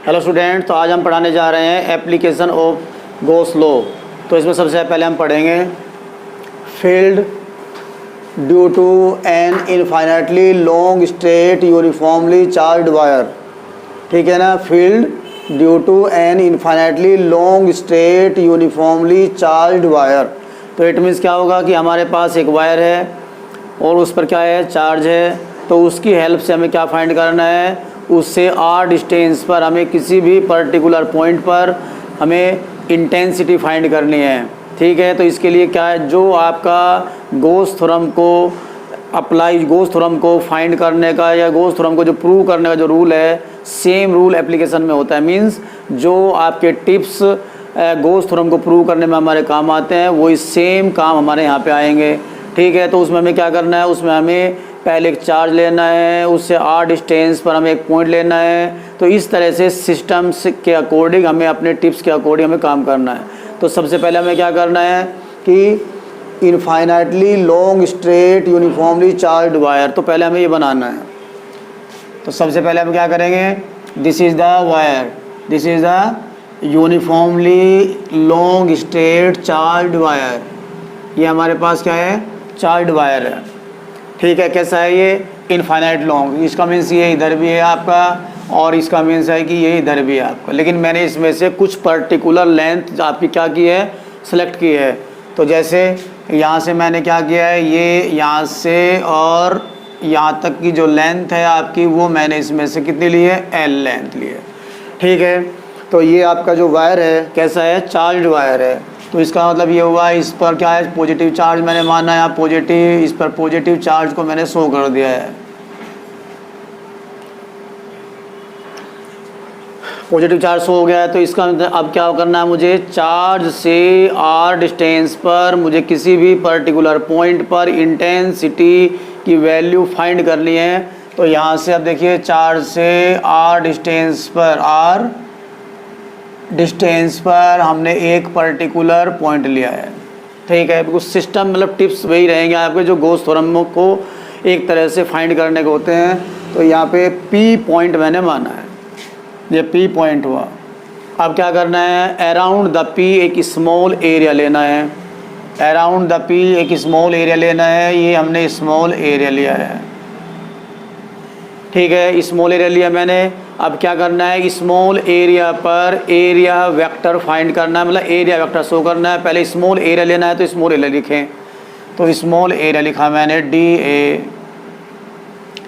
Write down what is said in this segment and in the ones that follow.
Hello student, तो आज हम पढ़ाने जा रहे हैं एप्लीकेशन ऑफ गॉस लॉ। तो इसमें सबसे पहले हम पढ़ेंगे field due to an infinitely long straight uniformly charged wire. ठीक है ना, field due to an infinitely long straight uniformly charged wire. तो इट मीन्स क्या होगा कि हमारे पास एक वायर है और उस पर क्या है, चार्ज है। तो उसकी हेल्प से हमें क्या फाइंड करना है, उससे आर डिस्टेंस पर हमें किसी भी पर्टिकुलर पॉइंट पर हमें इंटेंसिटी फाइंड करनी है। ठीक है, तो इसके लिए क्या है, जो आपका गॉस थ्योरम को अप्लाई, गॉस थ्योरम को फाइंड करने का या गॉस थ्योरम को जो प्रूव करने का जो रूल है, सेम रूल एप्लीकेशन में होता है। मींस जो आपके टिप्स गॉस थ्योरम को प्रूव करने में हमारे काम आते हैं, वही सेम काम हमारे यहाँ पे आएंगे। ठीक है, तो उसमें हमें क्या करना है, उसमें हमें पहले एक चार्ज लेना है, उससे आर डिस्टेंस पर हमें एक पॉइंट लेना है। तो इस तरह से सिस्टम्स के अकॉर्डिंग हमें अपने टिप्स के अकॉर्डिंग हमें काम करना है। तो सबसे पहले हमें क्या करना है कि infinitely long straight uniformly charged wire, तो पहले हमें ये बनाना है। तो सबसे पहले हम क्या करेंगे, this is the wire, this is the uniformly long straight charged wire. ये हमारे पास क्या है, चार्ज्ड वायर है। ठीक है, कैसा है ये, इनफाइनाइट लॉन्ग। इसका मीन्स ये इधर भी है आपका और इसका मीन्स है कि ये इधर भी है आपका, लेकिन मैंने इसमें से कुछ पर्टिकुलर लेंथ आपकी क्या की है, सेलेक्ट की है। तो जैसे यहाँ से मैंने क्या किया है, ये यहाँ से और यहाँ तक की जो लेंथ है आपकी, वो मैंने इसमें से कितनी ली है, एल लेंथ ली है। ठीक है, तो ये आपका जो वायर है कैसा है, चार्ज्ड वायर है। तो इसका मतलब ये हुआ, इस पर क्या है, पॉजिटिव चार्ज मैंने माना है, पॉजिटिव, इस पर पॉजिटिव चार्ज को मैंने शो कर दिया है। पॉजिटिव चार्ज शो हो गया है। तो इसका अब क्या करना है, मुझे चार्ज से आर डिस्टेंस पर मुझे किसी भी पर्टिकुलर पॉइंट पर इंटेंसिटी की वैल्यू फाइंड करनी है। तो यहाँ से अब देखिए, चार्ज से आर डिस्टेंस पर, आर डिस्टेंस पर हमने एक पर्टिकुलर पॉइंट लिया है। ठीक है, बिल्कुल सिस्टम मतलब टिप्स वही रहेंगे आपके जो गॉस थ्योरम को एक तरह से फाइंड करने के होते हैं। तो यहाँ पे पी पॉइंट मैंने माना है, ये पी पॉइंट हुआ। अब क्या करना है, अराउंड द पी एक स्मॉल एरिया लेना है, अराउंड द पी एक स्मॉल एरिया लेना है। ये हमने स्मॉल एरिया लिया है। ठीक है, स्मॉल एरिया लिया मैंने। अब क्या करना है, स्मॉल एरिया पर एरिया वेक्टर फाइंड करना है, मतलब एरिया वेक्टर शो करना है। पहले स्मॉल एरिया लेना है, तो स्मॉल एरिया लिखें। तो स्मॉल एरिया लिखा मैंने, डी ए,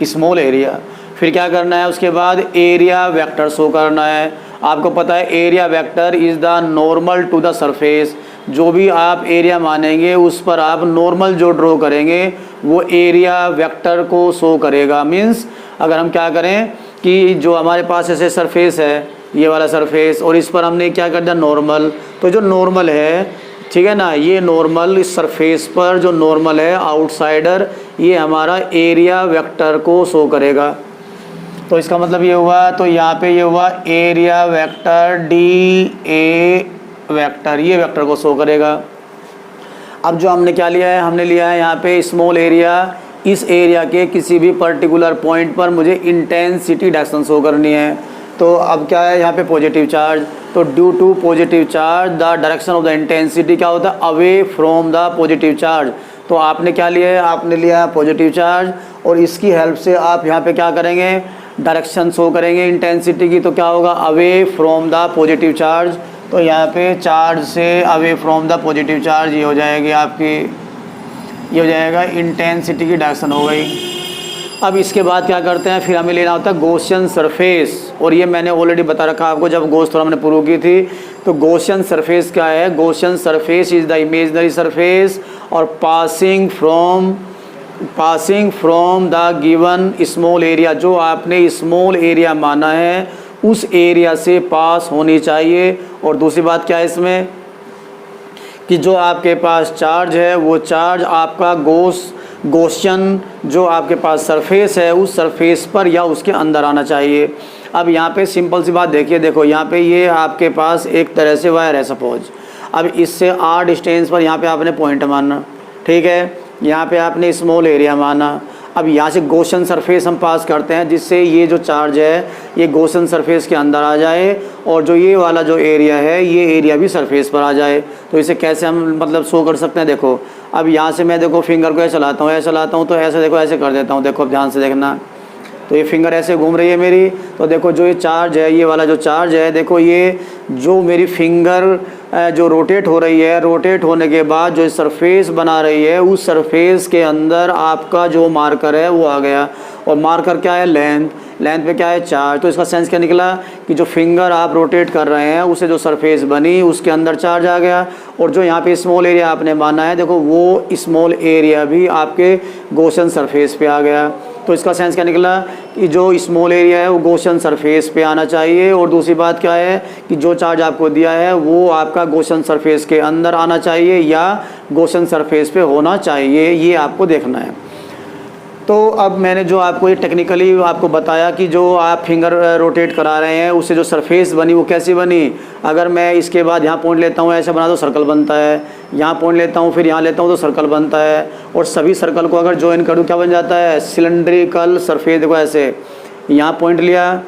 स्मॉल एरिया। फिर क्या करना है, उसके बाद एरिया वेक्टर शो करना है। आपको पता है area vector is the normal to the surface. जो भी आप एरिया मानेंगे उस पर आप नॉर्मल जो ड्रॉ करेंगे वो एरिया वेक्टर को शो करेगा। मीन्स अगर हम क्या करें कि जो हमारे पास ऐसे सरफेस है, ये वाला सरफेस, और इस पर हमने क्या कर दिया, नॉर्मल। तो जो नॉर्मल है, ठीक है ना, ये नॉर्मल इस सरफेस पर जो नॉर्मल है आउटसाइडर, ये हमारा एरिया वेक्टर को शो करेगा। तो इसका मतलब ये हुआ, तो यहाँ पे ये हुआ area vector D A vector, ये वेक्टर को शो करेगा। अब जो हमने क्या लिया है, हमने लिया है यहाँ पे स्मॉल एरिया। इस एरिया के किसी भी पर्टिकुलर पॉइंट पर मुझे इंटेंसिटी डायरेक्शन शो करनी है। तो अब क्या है यहाँ पे, पॉजिटिव चार्ज। तो due to positive charge the direction of the intensity क्या होता है, away from the positive charge. तो आपने क्या लिया है, आपने लिया है पॉजिटिव चार्ज, और इसकी हेल्प से आप यहाँ पे क्या करेंगे, डायरेक्शन शो करेंगे इंटेंसिटी की। तो क्या होगा, away from the positive charge. तो यहाँ पे चार्ज से away from the positive charge, ये हो जाएगी आपकी, ये हो जाएगा इंटेंसिटी की डायरेक्शन हो गई। अब इसके बाद क्या करते हैं, फिर हमें लेना होता है गॉसियन सरफेस। और ये मैंने ऑलरेडी बता रखा आपको जब गॉस थ्योरम हमने प्रूव की थी। तो गॉसियन सरफेस क्या है, Gaussian surface is the imaginary surface और passing from the given small area. जो आपने स्मॉल एरिया माना है उस एरिया से पास होनी चाहिए। और दूसरी बात क्या है इसमें, कि जो आपके पास चार्ज है वो चार्ज आपका गॉसियन जो आपके पास सरफेस है उस सरफेस पर या उसके अंदर आना चाहिए। अब यहाँ पे सिंपल सी बात देखिए, देखो यहाँ पे ये आपके पास एक तरह से वायर है सपोज। अब इससे आर डिस्टेंस पर यहाँ पे आपने पॉइंट मानना, ठीक है, यहाँ पे आपने स्मॉल एरिया माना। अब यहाँ से गॉसियन सरफेस हम पास करते हैं जिससे ये जो चार्ज है ये गॉसियन सरफेस के अंदर आ जाए और जो ये वाला जो एरिया है ये एरिया भी सरफेस पर आ जाए। तो इसे कैसे हम मतलब शो कर सकते हैं, देखो अब यहाँ से मैं देखो फिंगर को ऐसे चलाता हूँ, ऐसे चलाता हूँ तो ऐसे देखो ऐसे कर देता हूँ, देखो अब ध्यान से देखना। तो ये फिंगर ऐसे घूम रही है मेरी, तो देखो जो ये चार्ज है ये वाला जो चार्ज है देखो ये जो मेरी फिंगर जो रोटेट हो रही है, रोटेट होने के बाद जो सरफेस बना रही है उस सरफेस के अंदर आपका जो मार्कर है वो आ गया। और मार्कर क्या है, लेंथ, लेंथ पे क्या है चार्ज। तो इसका सेंस क्या निकला कि जो फिंगर आप रोटेट कर रहे हैं उसे जो सरफेस बनी उसके अंदर चार्ज आ गया। और जो यहाँ पे स्मॉल एरिया आपने माना है देखो वो स्मॉल एरिया भी आपके गॉसियन सरफेस पे आ गया। तो इसका सेंस क्या निकला कि जो स्मॉल एरिया है वो गॉसियन सरफेस पे आना चाहिए। और दूसरी बात क्या है कि जो चार्ज आपको दिया है वो आपका गॉसियन सरफेस के अंदर आना चाहिए या गॉसियन सरफेस पे होना चाहिए, ये आपको देखना है। तो अब मैंने जो आपको ये टेक्निकली आपको बताया कि जो आप फिंगर रोटेट करा रहे हैं उससे जो सरफेस बनी वो कैसी बनी। अगर मैं इसके बाद यहाँ पॉइंट लेता हूँ ऐसे बना तो सर्कल बनता है, यहाँ पॉइंट लेता हूँ फिर यहाँ लेता हूँ तो सर्कल बनता है। और सभी सर्कल को अगर ज्वाइन करूँ क्या बन जाता है, सिलेंड्रिकल सरफेस। देखो ऐसे यहाँ पॉइंट लिया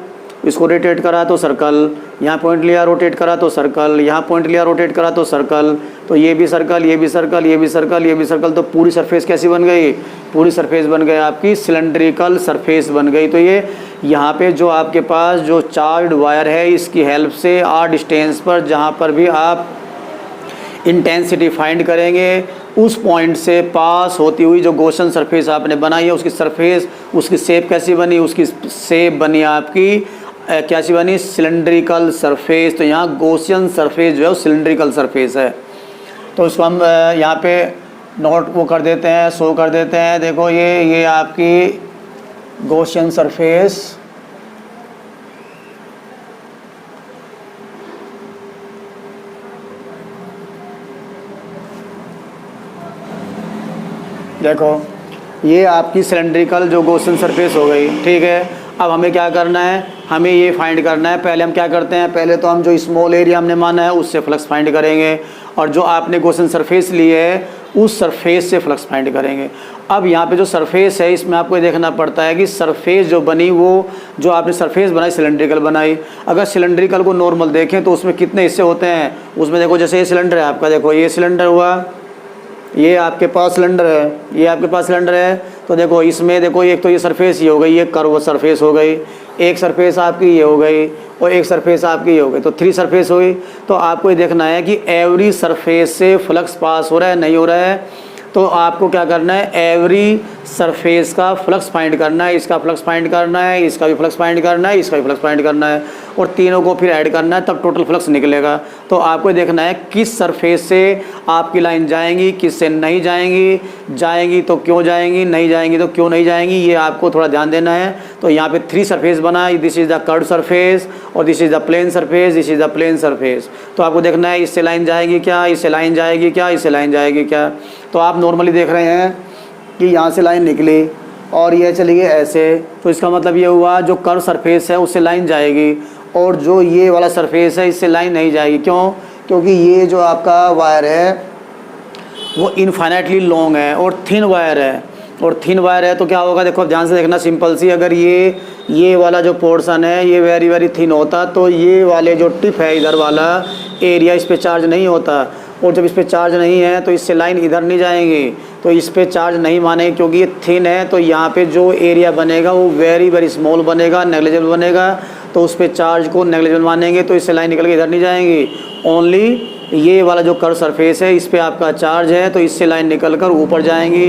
इसको रोटेट करा तो सर्कल, यहाँ पॉइंट लिया रोटेट करा तो सर्कल, यहाँ पॉइंट लिया रोटेट करा तो सर्कल। तो ये भी सर्कल, ये भी सर्कल, ये भी सर्कल, ये भी सर्कल। तो पूरी सरफेस कैसी बन गई, पूरी सरफेस बन गई आपकी सिलेंड्रिकल सरफेस बन गई। तो ये यहाँ पे जो आपके पास जो चार्ज वायर है इसकी हेल्प से आर डिस्टेंस पर जहाँ पर भी आप इंटेंसिटी फाइंड करेंगे उस पॉइंट से पास होती हुई जो गॉसियन सरफेस आपने बनाई है उसकी सरफेस, उसकी शेप कैसी बनी, उसकी शेप बनी आपकी कैसी बनी, सिलेंड्रिकल सरफेस। तो यहाँ गॉसियन सरफेस जो है वो सिलेंड्रिकल सरफेस है। तो उसको हम यहाँ पे नोट वो कर देते हैं, शो कर देते हैं। देखो ये आपकी गॉसियन सरफेस, देखो ये आपकी सिलेंड्रिकल जो गॉसियन सरफेस हो गई, ठीक है। अब हमें क्या करना है, हमें ये फाइंड करना है। पहले हम क्या करते हैं, पहले तो हम जो स्मॉल एरिया हमने माना है उससे फ्लक्स फाइंड करेंगे और जो आपने गॉसियन सरफेस ली है उस सरफेस से फ्लक्स फाइंड करेंगे। अब यहाँ पे जो सरफेस है इसमें आपको देखना पड़ता है कि सरफेस जो बनी वो जो आपने सरफेस बनाई सिलेंड्रिकल बनाई। अगर सिलेंड्रिकल को नॉर्मल देखें तो उसमें कितने हिस्से होते हैं, उसमें देखो जैसे ये सिलेंडर है आपका, देखो ये सिलेंडर हुआ, ये आपके पास सिलेंडर है, ये आपके पास सिलेंडर है। तो देखो इसमें देखो एक तो ये सरफेस ये हो गई, ये कर्व सरफेस हो गई, एक सरफेस आपकी ये हो गई और एक सरफेस आपकी ये हो गई, तो 3 सरफेस हुई। तो आपको ये देखना है कि एवरी सरफेस से फ्लक्स पास हो रहा है नहीं हो रहा है। तो आपको क्या करना है, एवरी सरफेस का फ्लक्स फाइंड करना है, इसका फ्लक्स फाइंड करना है, इसका भी फ्लक्स फाइंड करना है, इसका भी फ्लक्स फाइंड करना है और तीनों को फिर ऐड करना है, तब टोटल फ्लक्स निकलेगा। तो आपको देखना है किस सरफेस से आपकी लाइन जाएंगी, किस से नहीं जाएंगी, जाएंगी तो क्यों जाएंगी, नहीं जाएंगी तो क्यों नहीं जाएंगी, ये आपको थोड़ा ध्यान देना है। तो यहाँ पे 3 सरफेस बना है, this is the curve surface और this is the plane surface, this is the plane surface. तो आपको देखना है इससे लाइन जाएगी क्या, इससे लाइन जाएगी क्या, इससे लाइन जाएगी क्या। तो आप नॉर्मली देख रहे हैं कि यहाँ से लाइन निकली और ये चली गई ऐसे, तो इसका मतलब ये हुआ जो कर्व सरफेस है उससे लाइन जाएगी और जो ये वाला सरफेस है इससे लाइन नहीं जाएगी। क्यों, क्योंकि ये जो आपका वायर है वो इनफाइनाइटली लॉन्ग है और थिन वायर है। और थिन वायर है तो क्या होगा, देखो ध्यान से देखना, सिंपल सी, अगर ये वाला जो पोर्शन है ये वेरी वेरी थिन होता तो ये वाले जो टिप है इधर वाला एरिया इस पर चार्ज नहीं होता। और जब इस पर चार्ज नहीं है तो इससे लाइन इधर नहीं जाएंगी, तो इस पर चार्ज नहीं मानेगी क्योंकि ये थिन है। तो यहाँ पे जो एरिया बनेगा वो वेरी वेरी स्मॉल बनेगा, नेग्लिजिबल बनेगा। तो उस पर चार्ज को नेग्लिजिबल मानेंगे तो इससे लाइन निकल के इधर नहीं जाएंगी। ओनली ये वाला जो कर्व सरफेस है इस पे आपका चार्ज है तो इससे लाइन निकल कर ऊपर जाएंगी,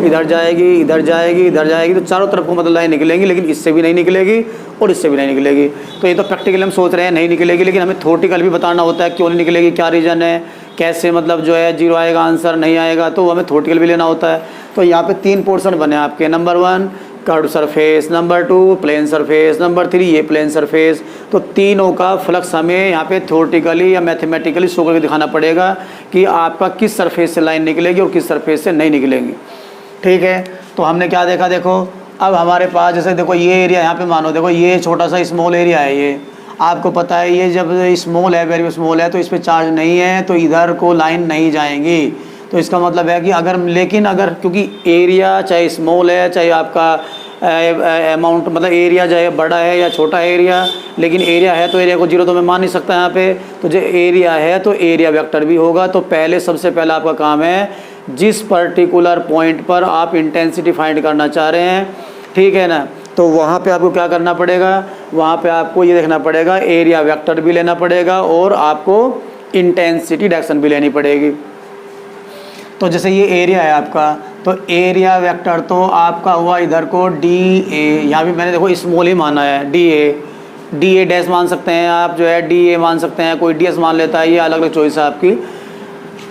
इधर जाएगी, इधर जाएगी, इधर जाएगी। तो चारों तरफ को मतलब लाइन निकलेंगी, लेकिन इससे भी नहीं निकलेगी और इससे भी नहीं निकलेगी। तो ये तो प्रैक्टिकली हम सोच रहे हैं नहीं निकलेगी, लेकिन हमें थ्योरेटिकल भी बताना होता है क्यों नहीं निकलेगी, क्या रीज़न है, कैसे मतलब जो है 0 आएगा आंसर, नहीं आएगा, तो हमें थ्योरेटिकल भी लेना होता है। तो यहाँ पे 3 पोर्शन बने आपके, number 1 curve surface, number 2 plane surface, number 3 ये प्लेन सरफेस। तो तीनों का फ्लक्स हमें यहाँ पे थ्योरेटिकली या मैथमेटिकली शो करके दिखाना पड़ेगा कि आपका किस सरफेस से लाइन निकलेगी और किस सरफेस से नहीं निकलेगी। ठीक है, तो हमने क्या देखा, देखो अब हमारे पास जैसे देखो ये एरिया यहाँ पे मानो, देखो ये छोटा सा स्मॉल एरिया है, ये आपको पता है ये जब स्मॉल है, वेरी स्मॉल है, तो इस पर चार्ज नहीं है तो इधर को लाइन नहीं जाएंगी। तो इसका मतलब है कि अगर, लेकिन अगर, क्योंकि एरिया चाहे स्मॉल है, चाहे आपका अमाउंट मतलब एरिया चाहे बड़ा है या छोटा एरिया, लेकिन एरिया है तो एरिया को जीरो तो मैं मान नहीं सकता यहाँ पे। तो जो एरिया है तो एरिया वेक्टर भी होगा। तो पहले सबसे पहला आपका काम है जिस पर्टिकुलर पॉइंट पर आप इंटेंसिटी फाइंड करना चाह रहे हैं, ठीक है ना, तो वहाँ पे आपको क्या करना पड़ेगा, वहाँ पे आपको ये देखना पड़ेगा एरिया वेक्टर भी लेना पड़ेगा और आपको इंटेंसिटी डायरेक्शन भी लेनी पड़ेगी। तो जैसे ये एरिया है आपका, तो एरिया वेक्टर तो आपका हुआ इधर को डी ए, यहाँ भी मैंने देखो स्मॉल ही माना है, डी ए डैश मान सकते हैं आप, जो है डी ए मान सकते हैं, कोई डी एस मान लेता है, ये अलग अलग चॉइस है आपकी।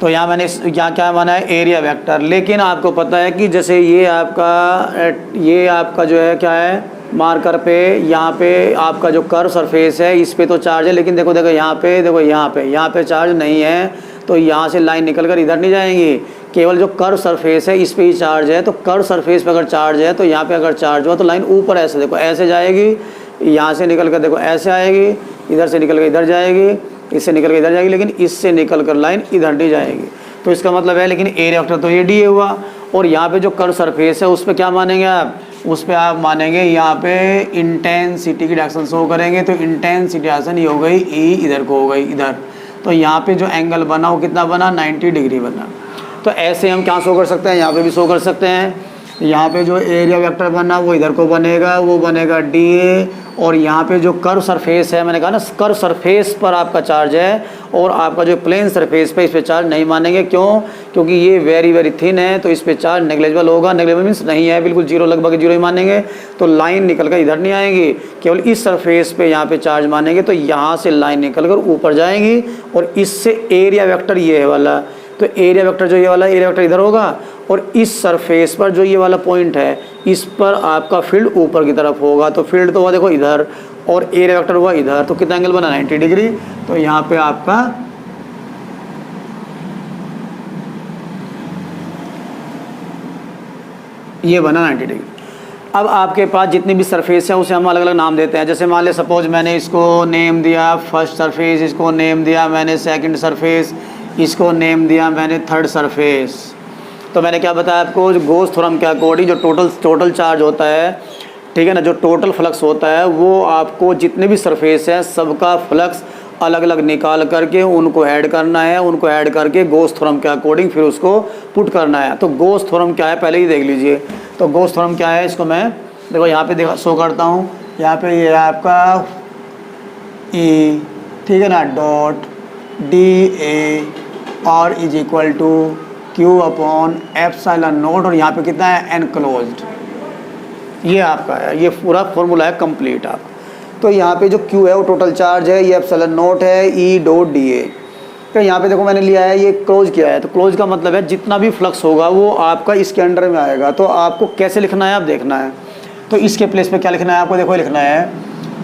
तो यहाँ मैंने यहाँ क्या माना है एरिया वेक्टर। लेकिन आपको पता है कि जैसे ये आपका जो है क्या है मार्कर पे, यहाँ पे आपका जो कर्व सरफेस है इस पे तो चार्ज है, लेकिन देखो यहाँ पे चार्ज नहीं है। तो यहाँ से लाइन निकल कर इधर नहीं जाएंगी, केवल जो कर्व सरफेस है इस पे ही चार्ज है। तो कर्व सरफेस पे अगर चार्ज है तो यहाँ पे अगर चार्ज हुआ तो लाइन ऊपर ऐसे देखो ऐसे जाएगी, यहाँ से निकल कर देखो ऐसे आएगी, इधर से निकल कर इधर जाएगी, इससे निकल कर इधर जाएगी, लेकिन इससे निकल कर लाइन इधर नहीं जाएगी। तो इसका मतलब है, लेकिन एरिया वेक्टर तो ये डी हुआ। और यहाँ पे जो कर्व सरफेस है उस पर क्या मानेंगे आप, उस पर आप मानेंगे यहाँ पे इंटेंसिटी की डायरेक्शन शो करेंगे। तो इंटेंसिटी डायरेक्शन ये हो गई ई, इधर को हो गई इधर। तो यहाँ पे जो एंगल बना वो कितना बना, 90 डिग्री बना। तो ऐसे हम क्या शो कर सकते हैं, यहाँ पे भी शो कर सकते हैं। यहाँ पे जो एरिया वेक्टर बना वो इधर को बनेगा, वो बनेगा डी ए। और यहाँ पे जो कर्व सरफेस है, मैंने कहा ना कर्व सरफेस पर आपका चार्ज है और आपका जो प्लेन सरफेस पे इस पे चार्ज नहीं मानेंगे। क्यों, क्योंकि ये वेरी वेरी थिन है, तो इस पे चार्ज नेग्लेजिबल होगा। नेग्लेजिबल मीन्स नहीं है, बिल्कुल जीरो, लगभग जीरो ही मानेंगे। तो लाइन निकल कर इधर नहीं आएगी, केवल इस सरफेस पे यहाँ पे चार्ज मानेंगे। तो यहाँ से लाइन निकल कर ऊपर जाएंगी और इससे एरिया वेक्टर ये है वाला, तो एरिया वेक्टर जो ये वाला एरिया वेक्टर इधर होगा और इस सरफेस पर जो ये वाला पॉइंट है इस पर आपका फील्ड ऊपर की तरफ होगा। तो फील्ड तो हुआ देखो इधर और एरिया वेक्टर हुआ इधर, तो कितना एंगल बना, 90 डिग्री। तो यहाँ पे आपका ये बना 90 डिग्री। अब आपके पास जितनी भी सरफेस है उसे हम अलग अलग नाम देते हैं। जैसे मान ले सपोज मैंने इसको नेम दिया फर्स्ट सरफेस, इसको नेम दिया मैंने सेकंड सरफेस, इसको नेम दिया मैंने थर्ड सरफेस। तो मैंने क्या बताया आपको, जो गॉस थ्योरम के अकॉर्डिंग जो टोटल चार्ज होता है, ठीक है ना, जो टोटल फ्लक्स होता है वो आपको जितने भी सरफेस है सबका फ्लक्स अलग अलग निकाल करके उनको ऐड करना है, उनको ऐड करके गॉस थ्योरम के अकॉर्डिंग फिर उसको पुट करना है। तो गॉस थ्योरम क्या है पहले ही देख लीजिए। तो गॉस थ्योरम क्या है, इसको मैं देखो यहाँ पे देखा शो करता हूँ। यहाँ पे ये आपका ई, ठीक है ना, डॉट डी ए और is equal to Q upon epsilon naught, और यहाँ पे कितना है एनक्लोज्ड। ये आपका है, ये पूरा फॉर्मूला है कंप्लीट आप। तो यहाँ पे जो क्यू है वो टोटल चार्ज है, ये एप्सिलॉन नॉट है, ई डॉट डी ए। तो यहाँ पे देखो मैंने लिया है ये क्लोज किया है। तो क्लोज का मतलब है जितना भी फ्लक्स होगा वो आपका इसके अंडर में आएगा। तो आपको कैसे लिखना है आप देखना है। तो इसके प्लेस पे क्या लिखना है आपको, देखो लिखना है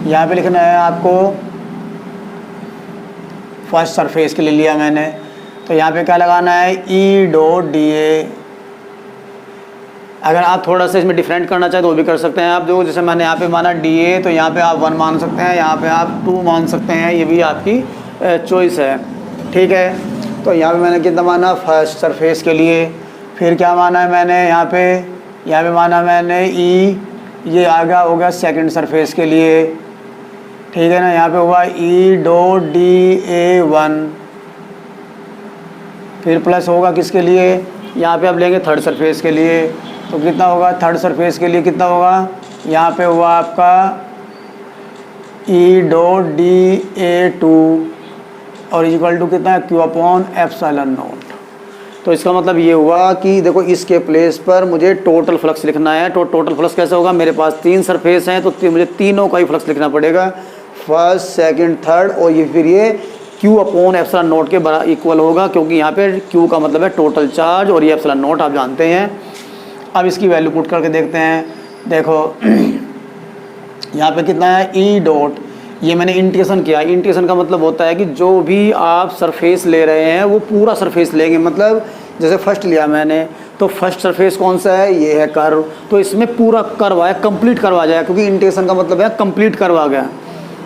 यहाँ पे लिखना है आपको फर्स्ट सरफेस के लिए लिया मैंने। तो यहाँ पे क्या लगाना है, ई डॉट डी ए। अगर आप थोड़ा सा इसमें डिफरेंट करना चाहें तो वो भी कर सकते हैं आप। जो जैसे मैंने यहाँ पे माना डी ए, तो यहाँ पे आप 1 मान सकते हैं, यहाँ पे आप 2 मान सकते हैं, ये भी आपकी चॉइस है, ठीक है। तो यहाँ पे मैंने कितना माना फर्स्ट सरफेस के लिए। फिर क्या माना है मैंने यहाँ पे माना मैंने ई, ये आगे होगा सेकंड सरफेस के लिए, ठीक है ना। यहाँ पे हुआ ई डॉट डी ए 1, फिर प्लस होगा किसके लिए, यहाँ पे आप लेंगे थर्ड सरफेस के लिए। तो कितना होगा थर्ड सरफेस के लिए, कितना होगा, यहाँ पे हुआ आपका ई डॉट डी ए 2 और इक्वल टू कितना है क्यू अपॉन एप्सिलॉन नॉट। तो इसका मतलब ये हुआ कि देखो इसके प्लेस पर मुझे टोटल फ्लक्स लिखना है। तो टोटल फ्लक्स कैसे होगा, मेरे पास 3 सरफेस हैं तो मुझे तीनों का ही फ्लक्स लिखना पड़ेगा, फर्स्ट सेकंड थर्ड। और ये फिर ये क्यू अपॉन एप्सिलॉन नॉट के बराबर इक्वल होगा, क्योंकि यहाँ पे क्यू का मतलब है टोटल चार्ज और ये एप्सिलॉन नॉट आप जानते हैं। अब इसकी वैल्यू पुट करके देखते हैं। देखो यहाँ पे कितना है ई डॉट, ये मैंने इंटीग्रेशन किया। इंटीग्रेशन का मतलब होता है कि जो भी आप सरफेस ले रहे हैं वो पूरा सरफेस लेंगे। मतलब जैसे फर्स्ट लिया मैंने, तो फर्स्ट सरफेस कौन सा है, ये है कर्व। तो इसमें पूरा कर्व आया, कंप्लीट कर्व आ जाएगा, क्योंकि इंटीग्रेशन का मतलब है कंप्लीट कर्व आ गया।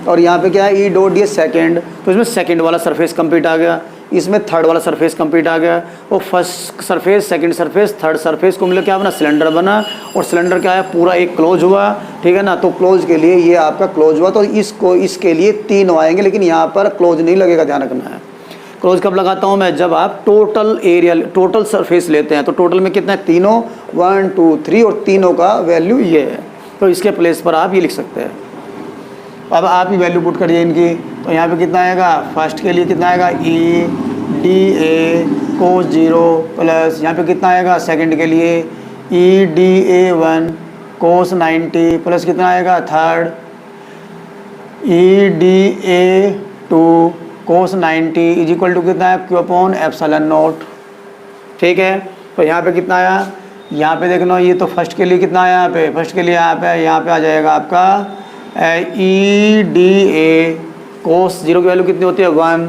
और यहाँ पे क्या है ई डॉट, ये सेकंड, तो इसमें सेकंड वाला सरफेस कंप्लीट आ गया। इसमें थर्ड वाला सरफेस कंप्लीट आ गया। वो first surface, second surface, third surface को मिला क्या बना, सिलेंडर बना। और सिलेंडर क्या है, पूरा एक क्लोज हुआ, ठीक है ना। तो क्लोज के लिए ये आपका क्लोज हुआ, तो इसको इसके लिए 3 आएंगे, लेकिन यहाँ पर क्लोज नहीं लगेगा, ध्यान रखना है। क्लोज कब लगाता हूँ मैं, जब आप टोटल एरिया, टोटल सरफेस लेते हैं। तो टोटल में कितना है, तीनों, 1 2 3, और तीनों का वैल्यू ये है। तो इसके प्लेस पर आप ये लिख सकते हैं। अब आप ही वैल्यू पुट करिए इनकी। तो यहाँ पे कितना आएगा, फर्स्ट के लिए कितना आएगा, ई डी ए कोस 0 प्लस यहाँ पे कितना आएगा, सेकंड के लिए ई डी ए 1 कोस 90 प्लस कितना आएगा, third E D A 2 cos 90 is equal to कितना है, क्यू अपॉन एप्सिलॉन नॉट। ठीक है, तो यहाँ पे कितना आया, यहाँ पे देखना, ये तो फर्स्ट के लिए कितना आया, यहाँ पे फर्स्ट के लिए यहाँ पे आ जाएगा आपका ई डी ए कोस 0 की वैल्यू कितनी होती है, 1,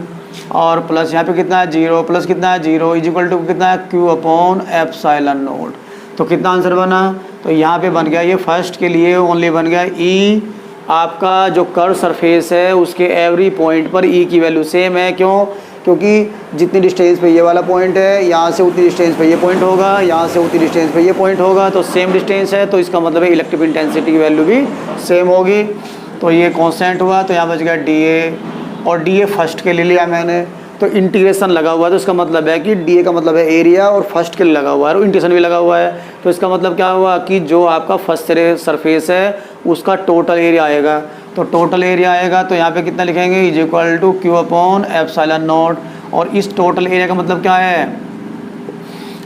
और प्लस यहाँ पे कितना है, 0 प्लस कितना है, 0 इज इक्वल टू कितना है, क्यू अपॉन एप्सिलॉन नॉट। तो कितना आंसर बना, तो यहाँ पे बन गया, ये फर्स्ट के लिए ओनली बन गया ई, आपका जो कर्व सरफेस है उसके एवरी पॉइंट पर ई की वैल्यू सेम है। क्यों, क्योंकि जितनी डिस्टेंस पे ये वाला पॉइंट है, यहाँ से उतनी डिस्टेंस पे ये पॉइंट होगा, यहाँ से उतनी डिस्टेंस पे ये पॉइंट होगा, तो सेम डिस्टेंस है, तो इसका मतलब है इलेक्ट्रिक इंटेंसिटी की वैल्यू भी सेम होगी। तो ये कांस्टेंट हुआ, तो यहाँ बच गया डी ए, और डी ए फर्स्ट के लिए लिया मैंने, तो इंटीग्रेशन लगा हुआ है, तो इसका मतलब है कि डी ए का मतलब है एरिया, और फर्स्ट के लिए लगा हुआ है और इंटीग्रेशन भी लगा हुआ है। तो इसका मतलब क्या हुआ कि जो आपका फर्स्ट सरफेस है उसका टोटल एरिया आएगा। तो टोटल एरिया आएगा, तो यहाँ पे कितना लिखेंगे, is equal to Q upon epsilon naught. और इस टोटल एरिया का मतलब क्या है,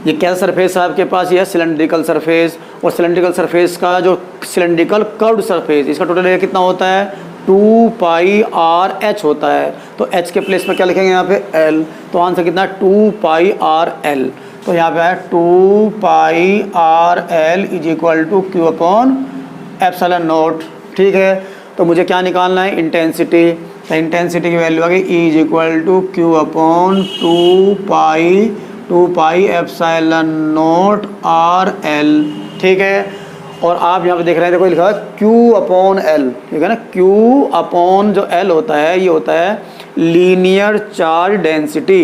ये कैसा सरफेस है आपके पास, ये है सिलेंड्रिकल सरफेस, और सिलेंड्रिकल सरफेस का जो सिलेंड्रिकल कर्व्ड सरफेस, इसका टोटल एरिया कितना होता है, 2 पाई आर एच होता है। तो एच के प्लेस में क्या लिखेंगे यहाँ पे, एल। तो आंसर कितना है, 2 पाई आर एल। तो यहाँ पे है 2 pi r L is equal to Q upon epsilon naught. ठीक है, तो मुझे क्या निकालना है, इंटेंसिटी। तो इंटेंसिटी की वैल्यू आ गई E is equal to Q upon 2 pi epsilon naught R L. ठीक है, और आप यहाँ पे देख रहे हैं, देखो लिखा है Q अपॉन एल, ठीक है ना। Q अपॉन जो L होता है, ये होता है लीनियर चार्ज डेंसिटी।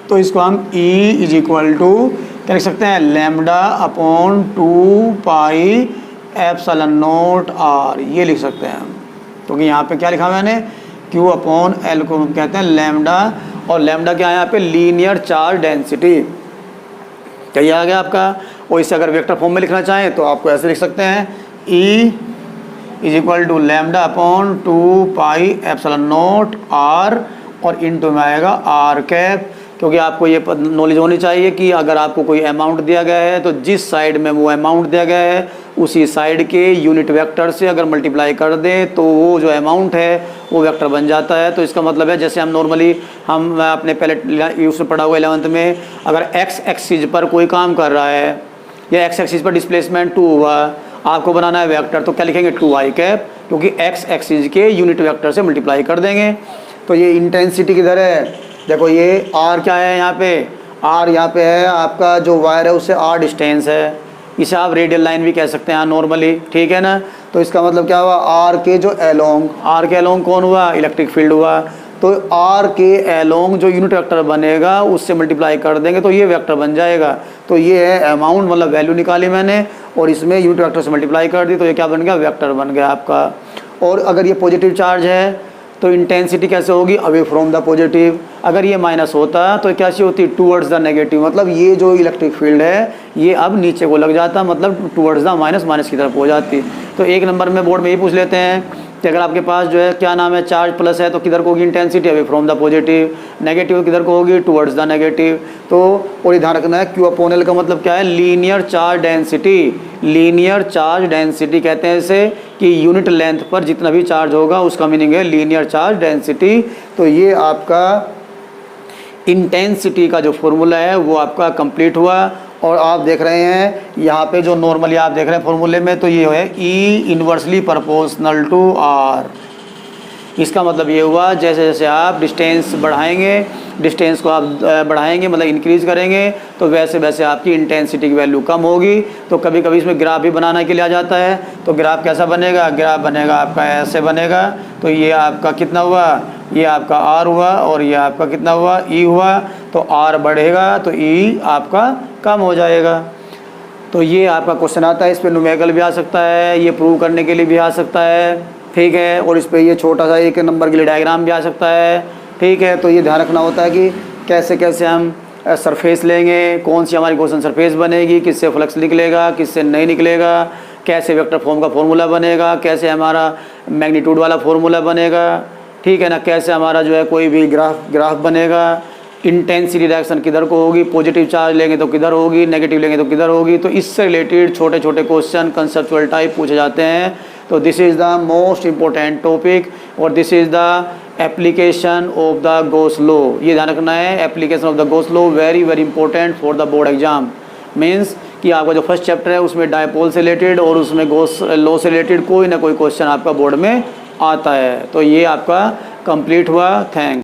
तो इसको हम E इज इक्वल टू क्या लिख सकते हैं, lambda upon 2 pi epsilon naught R, ये लिख सकते हैं हम। क्योंकि यहाँ पे क्या लिखा मैंने, Q अपॉन L को हम कहते हैं लैम्डा, और लैम्डा क्या है यहाँ पे, लीनियर चार्ज डेंसिटी। क्या आ गया आपका। और इसे अगर वेक्टर फॉर्म में लिखना चाहें तो आपको ऐसे लिख सकते हैं, E is equal to lambda upon 2 pi epsilon naught R, और इनटू में आएगा आर कैप। क्योंकि आपको ये नॉलेज होनी चाहिए कि अगर आपको कोई अमाउंट दिया गया है, तो जिस साइड में वो अमाउंट दिया गया है उसी साइड के यूनिट वेक्टर से अगर मल्टीप्लाई कर दें तो वो जो अमाउंट है वो वेक्टर बन जाता है। तो इसका मतलब है, जैसे हम नॉर्मली हम अपने पहले उसमें पढ़ा हुआ 11th में, अगर एक्स एक्सिस पर कोई काम कर रहा है या एक्स एक्सिस पर डिस्प्लेसमेंट 2 हुआ, आपको बनाना है वेक्टर, तो क्या लिखेंगे, 2 आई कैप, क्योंकि एक्स एक्सिस के यूनिट वेक्टर से मल्टीप्लाई कर देंगे। तो ये इंटेंसिटी किधर है, देखो ये आर क्या है यहाँ पे, आर यहाँ पे है आपका जो वायर है उससे आर डिस्टेंस है, इसे आप रेडियल लाइन भी कह सकते हैं नॉर्मली, ठीक है ना। तो इसका मतलब क्या हुआ, आर के जो एलोंग, आर के एलोंग कौन हुआ, इलेक्ट्रिक फील्ड हुआ। तो आर के एलोंग जो यूनिट वेक्टर बनेगा उससे मल्टीप्लाई कर देंगे तो ये वेक्टर बन जाएगा। तो ये है अमाउंट, मतलब वैल्यू निकाली मैंने और इसमें यूनिट वेक्टर से मल्टीप्लाई कर दी, तो ये क्या बन गया, वेक्टर बन गया आपका। और अगर ये पॉजिटिव चार्ज है तो इंटेंसिटी कैसे होगी, अवे फ्रॉम द पॉजिटिव। अगर ये माइनस होता तो कैसी होती, टूवर्ड्स द नेगेटिव, मतलब ये जो इलेक्ट्रिक फील्ड है ये अब नीचे को लग जाता, मतलब टूवर्ड्स द माइनस, माइनस की तरफ हो जाती। तो एक नंबर में बोर्ड में ये पूछ लेते हैं कि अगर आपके पास जो है क्या नाम है, चार्ज प्लस है तो किधर को होगी intensity, away from the positive, negative किधर को होगी, टूवर्ड्स द नेगेटिव। तो और ये ध्यान रखना है, क्यू अपॉन एल का मतलब क्या है, linear charge density. Linear charge density कहते हैं इसे कि यूनिट लेंथ पर जितना भी चार्ज होगा उसका मीनिंग है लीनियर चार्ज डेंसिटी। तो ये आपका इंटेंसिटी का जो फॉर्मूला है वो आपका कंप्लीट हुआ। और आप देख रहे हैं यहाँ पे जो नॉर्मली आप देख रहे हैं फॉर्मूले में, तो ये है ई इन्वर्सली प्रोपोर्शनल टू आर। इसका मतलब ये हुआ जैसे जैसे आप डिस्टेंस बढ़ाएंगे, डिस्टेंस को आप बढ़ाएंगे मतलब इंक्रीज़ करेंगे, तो वैसे वैसे आपकी इंटेंसिटी की वैल्यू कम होगी। तो कभी कभी इसमें ग्राफ भी बनाने के लिए आ जाता है। तो ग्राफ कैसा बनेगा, ग्राफ बनेगा आपका ऐसे बनेगा। तो ये आपका कितना हुआ, ये आपका आर हुआ और ये आपका कितना हुआ, ई हुआ। तो आर बढ़ेगा तो ई आपका कम हो जाएगा। तो ये आपका क्वेश्चन आता है, इस पर न्यूमेरिकल भी आ सकता है, ये प्रूव करने के लिए भी आ सकता है, ठीक है। और इस पर ये छोटा सा 1 नंबर के लिए डायग्राम भी आ सकता है, ठीक है। तो ये ध्यान रखना होता है कि कैसे कैसे हम सरफेस लेंगे, कौन सी हमारी क्वेश्चन सरफेस बनेगी, किससे फ्लक्स निकलेगा, किससे नहीं निकलेगा, कैसे वेक्टर फॉर्म का फॉर्मूला बनेगा, कैसे हमारा मैग्नीट्यूड वाला फॉर्मूला बनेगा, ठीक है ना, कैसे हमारा जो है कोई भी ग्राफ बनेगा, इंटेंसिटी रिएक्शन किधर को होगी, पॉजिटिव चार्ज लेंगे तो किधर होगी, नेगेटिव लेंगे तो किधर होगी। तो इससे रिलेटेड छोटे छोटे क्वेश्चन कंसेप्चुअल टाइप पूछे जाते हैं। तो this is the most important topic और this is the application of the Gauss law. ये ध्यान रखना है, application of the Gauss law very very important for the board exam. Means कि आपका जो फर्स्ट चैप्टर है उसमें डायपोल से रिलेटेड और उसमें गॉस लॉ से रिलेटेड कोई ना कोई क्वेश्चन आपका बोर्ड में आता है। तो ये आपका कंप्लीट हुआ। थैंक्स।